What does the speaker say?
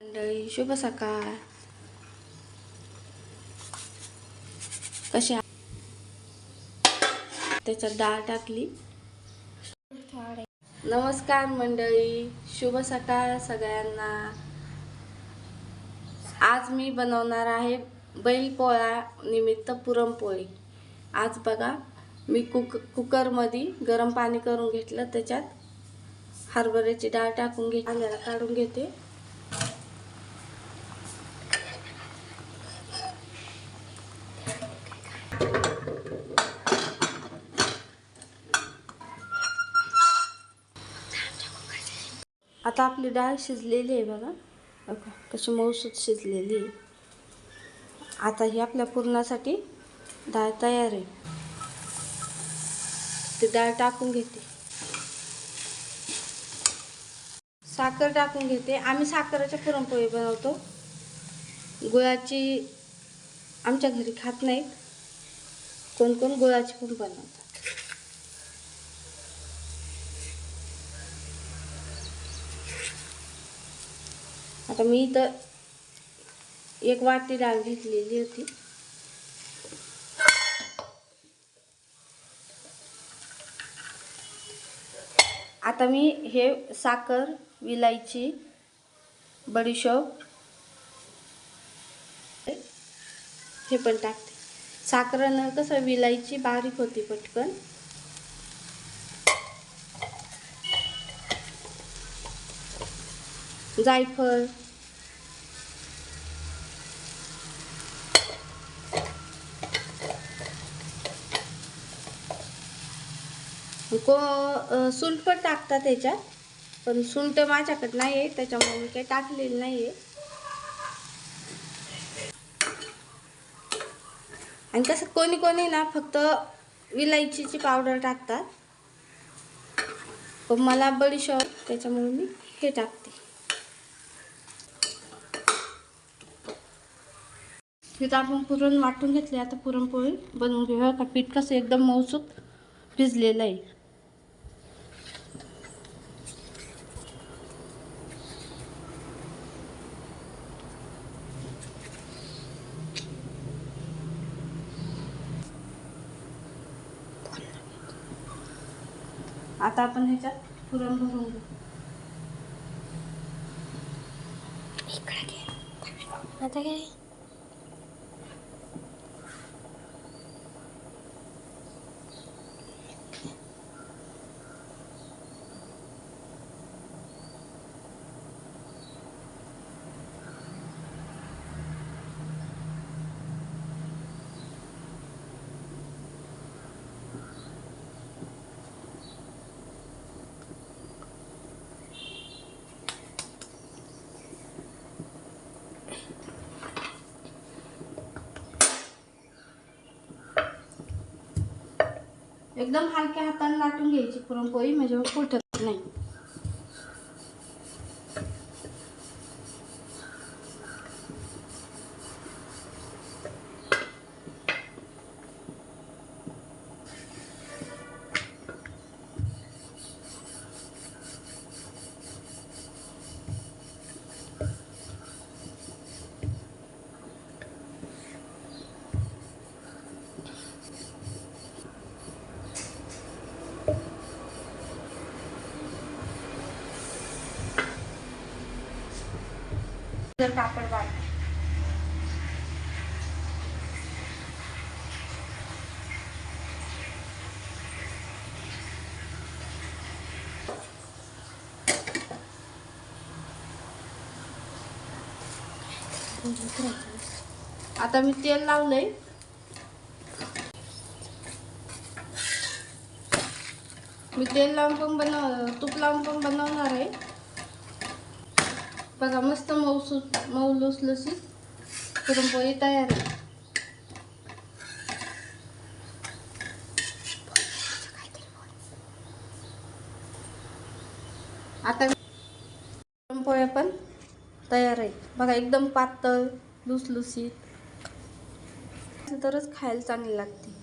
मंडळी शुभ सकाळ. कशा त्याच्यात डाळ टाकली. नमस्कार मंडळी, शुभ सकाळ सगळ्यांना. आज मी बनवणार आहे बैलपोळा निमित्त पुरणपोळी. आज बघा मी कुकरमध्ये गरम पाणी करून घेतलं, त्याच्यात हरभऱ्याची डाळ टाकून घेते, पाण्याला काढून घेते. आता आपली डाळ शिजलेली आहे बघा, कशी मऊसूत शिजलेली आहे. आता ही आपल्या पुरणासाठी डाळ तयार आहे. ती डाळ टाकून घेते, साखर टाकून घेते. आम्ही साखरेच्या पुरणपोळी बनवतो, गुळाची आमच्या घरी खात नाहीत. कोण कोण गुळाची पण बनवतात. आता मी इथं 1 वाटी डाळ घेतलेली होती. आता मी हे साखर, विलायची, बडीशोप हे पण टाकते. साखरेनं कसं विलायची बारीक होती पटकन. जायफळ, सुंठ पण टाकतात त्याच्यात, पण सुंठ माझ्याकडे नाही आहे त्याच्यामुळे मी काही टाकलेली नाही आहे. आणि कसं कोणी कोणी ना फक्त विलायचीची पावडर टाकतात, पण मला बडीशोप त्याच्यामुळे मी हे टाकते. तिथं आपण पुरण वाटून घेतले. आता पुरणपोळी बनवून घेऊया. का पीठ कसं एकदम मऊसूत भिजलेलं आहे. आता आपण ह्याच्यात पुरण भरून घेऊ. इकडे घे. आता काय एकदम हलक्या हाताने लाटून घ्यायची पुरणपोळी, म्हणजे मग फुटत नाही. जर कापड बांध आता मी तेल लावलंय. मी तेल लावून पण तूप लावून पण बनवणार आहे बघा. मस्त मऊ लुसलुसीत पुरणपोळी तयार आहे. आता पुरणपोळ्या पण तयार आहे बघा, एकदम पातळ लुसलुसीत, तरच खायला चांगली लागते.